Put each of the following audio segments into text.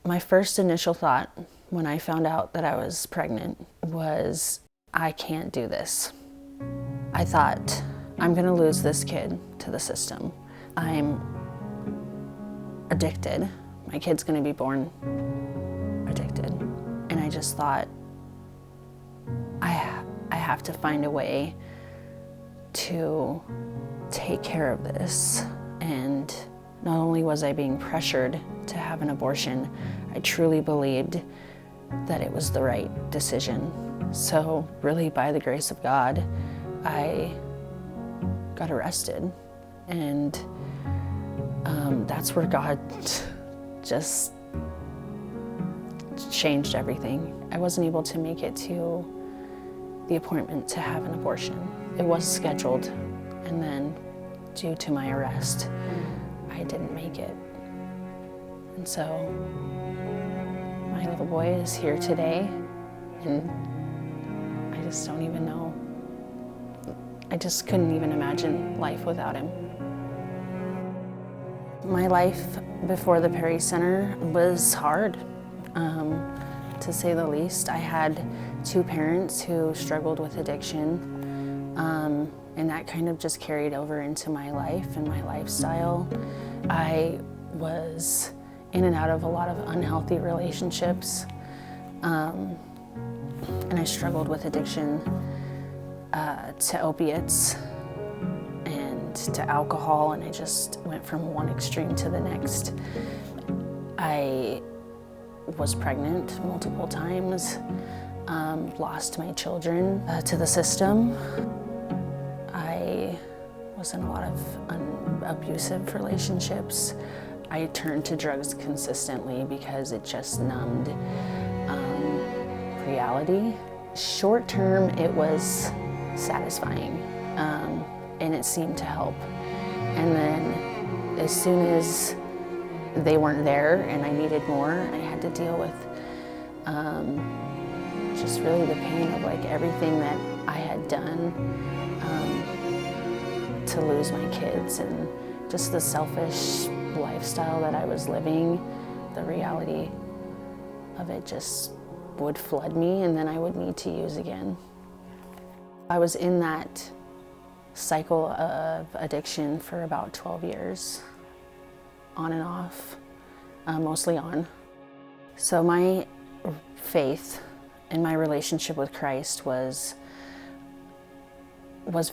My first initial thought when I found out that I was pregnant was, I can't do this. I thought, I'm gonna lose this kid to the system. I'm addicted. My kid's gonna be born addicted. And I just thought, I have to find a way to take care of this. And not only was I being pressured to have an abortion, I truly believed that it was the right decision. So really, by the grace of God, I got arrested. And that's where God just changed everything. I wasn't able to make it to the appointment to have an abortion. It was scheduled, and then due to my arrest, I didn't make it. And so my little boy is here today, and I just don't even know. I just couldn't even imagine life without him. My life before the Perry Center was hard, to say the least. I had two parents who struggled with addiction, and that kind of just carried over into my life and my lifestyle. I was in and out of a lot of unhealthy relationships, and I struggled with addiction to opiates and to alcohol, and I just went from one extreme to the next. I was pregnant multiple times, lost my children to the system. I was in a lot of abusive relationships. I turned to drugs consistently because it just numbed reality. Short term, it was satisfying, and it seemed to help. And then as soon as they weren't there and I needed more, I had to deal with just really the pain of like everything that I had done to lose my kids, and just the selfish lifestyle that I was living. The reality of it just would flood me, and then I would need to use again. I was in that cycle of addiction for about 12 years, on and off, mostly on. So my faith and my relationship with Christ was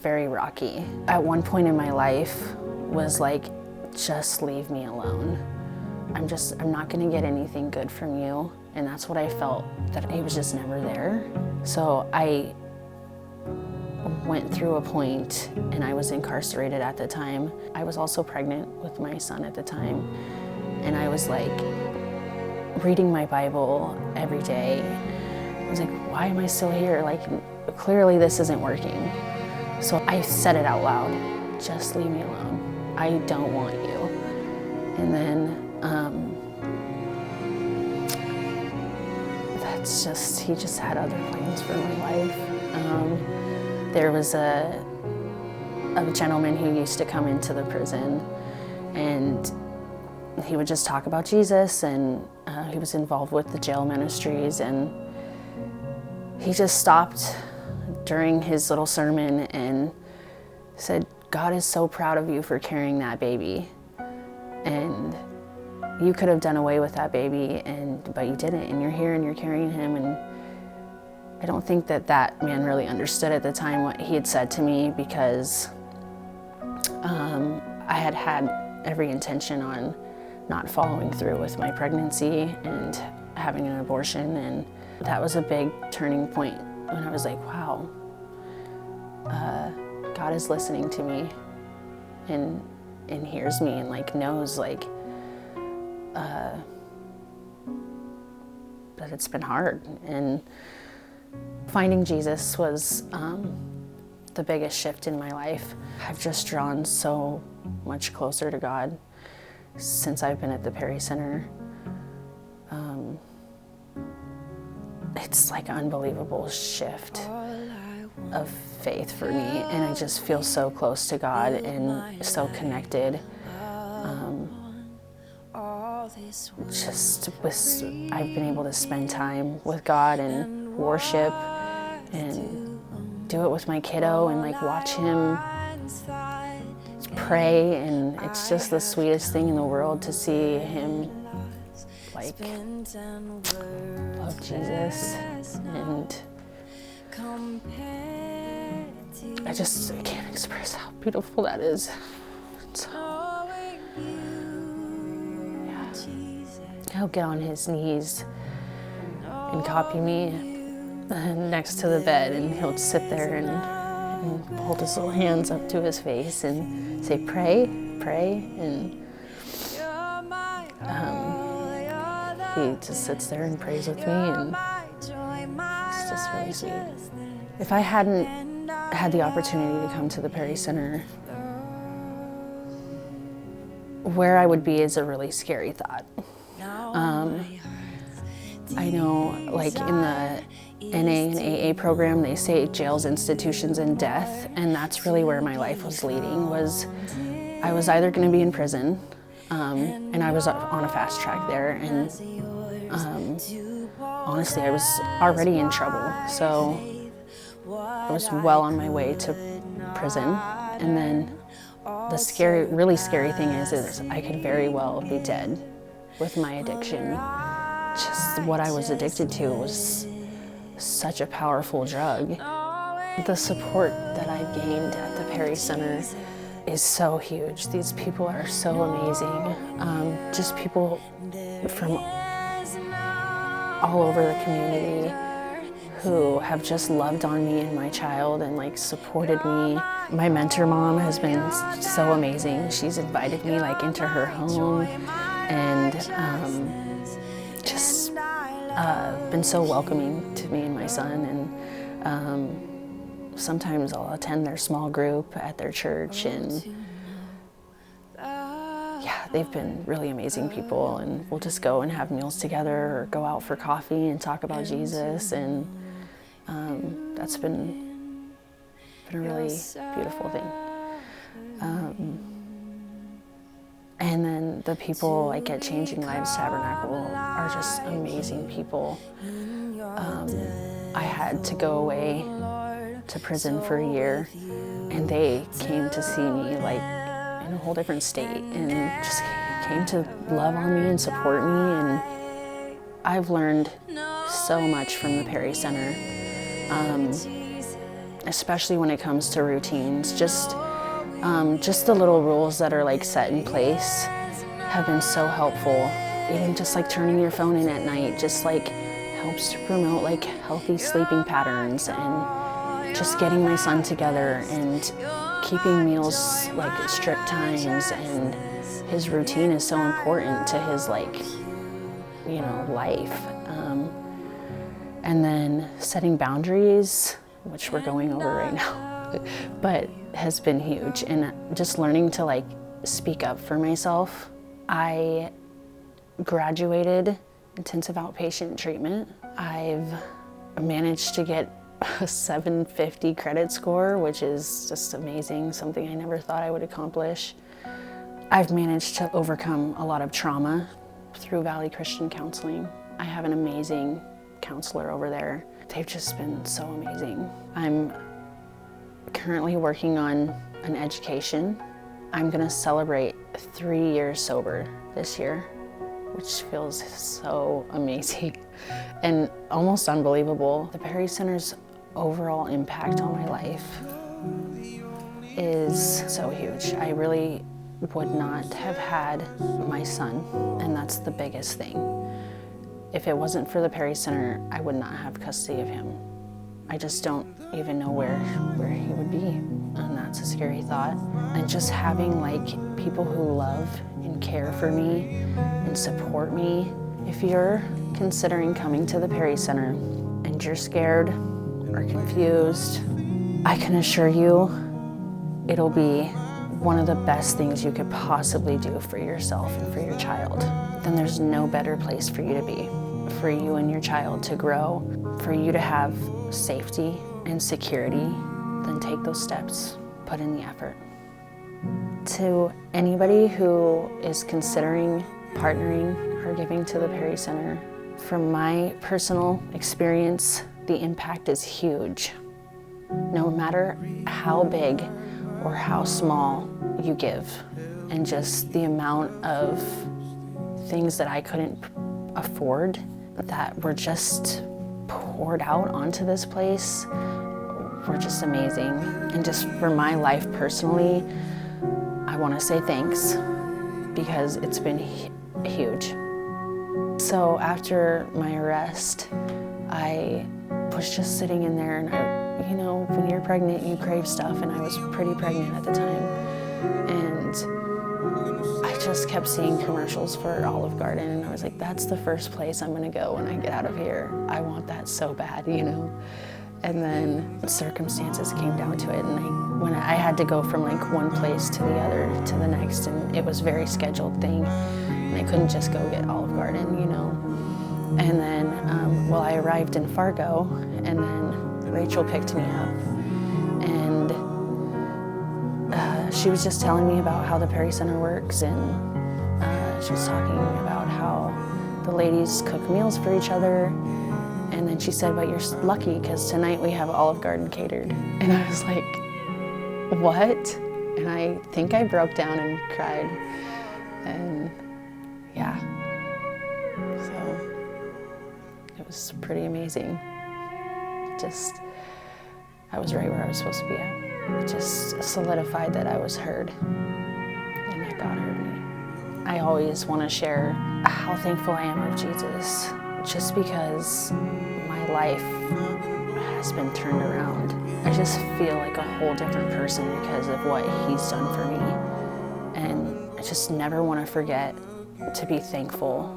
very rocky. At one point in my life was like, just leave me alone. I'm not gonna get anything good from you. And that's what I felt, that he was just never there. So I went through a point, and I was incarcerated at the time. I was also pregnant with my son at the time. And I was like reading my Bible every day. I was like, why am I still here? Like, clearly this isn't working. So I said it out loud, just leave me alone. I don't want you. And then he just had other plans for my life. There was a gentleman who used to come into the prison, and he would just talk about Jesus, and he was involved with the jail ministries, and he just stopped during his little sermon and said, God is so proud of you for carrying that baby, and you could have done away with that baby, but you didn't, and you're here and you're carrying him. And I don't think that man really understood at the time what he had said to me, because I had every intention on not following through with my pregnancy and having an abortion. And that was a big turning point when I was like, wow, God is listening to me and hears me, and like knows like that it's been hard. And finding Jesus was the biggest shift in my life. I've just drawn so much closer to God since I've been at the Perry Center. It's like an unbelievable shift of faith for me, and I just feel so close to God and so connected. I've been able to spend time with God and worship and do it with my kiddo and like watch him pray, and it's just the sweetest thing in the world to see him like love Jesus. And I can't express how beautiful that is. So, yeah. He'll get on his knees and copy me next to the bed, and he'll sit there and hold his little hands up to his face and say, pray, pray, and he just sits there and prays with me, and it's just really sweet. If I hadn't had the opportunity to come to the Perry Center, where I would be is a really scary thought. I know, like in the NA and AA program, they say jails, institutions, and death, and that's really where my life was leading. I was either going to be in prison, and I was on a fast track there, and honestly, I was already in trouble, so I was well on my way to prison. And then the really scary thing is I could very well be dead with my addiction. Just what I was addicted to was such a powerful drug. The support that I've gained at the Perry Center is so huge. These people are so amazing. Just people from all over the community who have just loved on me and my child and like supported me. My mentor mom has been so amazing. She's invited me like into her home and just been so welcoming to me and my son. And sometimes I'll attend their small group at their church, and yeah, they've been really amazing people, and we'll just go and have meals together or go out for coffee and talk about Jesus, and that's been a really beautiful thing. And then the people like at Changing Lives Tabernacle are just amazing people. I had to go away to prison for a year, and they came to see me like in a whole different state, and just came to love on me and support me. And I've learned so much from the Perry Center, especially when it comes to routines. Just the little rules that are like set in place have been so helpful. Even just like turning your phone in at night just like helps to promote like healthy sleeping patterns, and just getting my son together and keeping meals like at strict times, and his routine is so important to his like, you know, life. And then setting boundaries, which we're going over right now, but has been huge. And just learning to like speak up for myself. I graduated intensive outpatient treatment. I've managed to get a 750 credit score, which is just amazing, something I never thought I would accomplish. I've managed to overcome a lot of trauma through Valley Christian Counseling. I have an amazing counselor over there. They've just been so amazing. I'm currently working on an education. I'm gonna celebrate 3 years sober this year, which feels so amazing and almost unbelievable. The Perry Center's overall impact on my life is so huge. I really would not have had my son, and that's the biggest thing. If it wasn't for the Perry Center, I would not have custody of him. I just don't even know where he would be, and that's a scary thought. And just having like people who love and care for me and support me. If you're considering coming to the Perry Center and you're scared or confused, I can assure you it'll be one of the best things you could possibly do for yourself and for your child. Then there's no better place for you to be, for you and your child to grow, for you to have safety and security. Then take those steps, put in the effort. To anybody who is considering partnering or giving to the Perry Center. From my personal experience, the impact is huge. No matter how big or how small you give, and just the amount of things that I couldn't afford that were just poured out onto this place were just amazing. And just for my life personally, I want to say thanks, because it's been huge. So after my arrest, I was just sitting in there, and when you're pregnant, you crave stuff, and I was pretty pregnant at the time. And I just kept seeing commercials for Olive Garden, and I was like, that's the first place I'm gonna go when I get out of here. I want that so bad, And then circumstances came down to it, and when I had to go from like one place to the other to the next, and it was a very scheduled thing, and I couldn't just go get Olive Garden, And then, I arrived in Fargo, and then Rachel picked me up, and she was just telling me about how the Perry Center works, and she was talking about how the ladies cook meals for each other. And then she said, but you're lucky because tonight we have Olive Garden catered. And I was like, what? And I think I broke down and cried. And yeah, so it was pretty amazing. I was right where I was supposed to be at. It just solidified that I was heard and that God heard me. I always want to share how thankful I am of Jesus, just because my life has been turned around. I just feel like a whole different person because of what he's done for me. And I just never want to forget to be thankful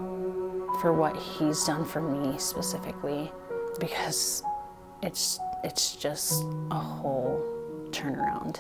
for what he's done for me specifically, because it's just a whole turnaround.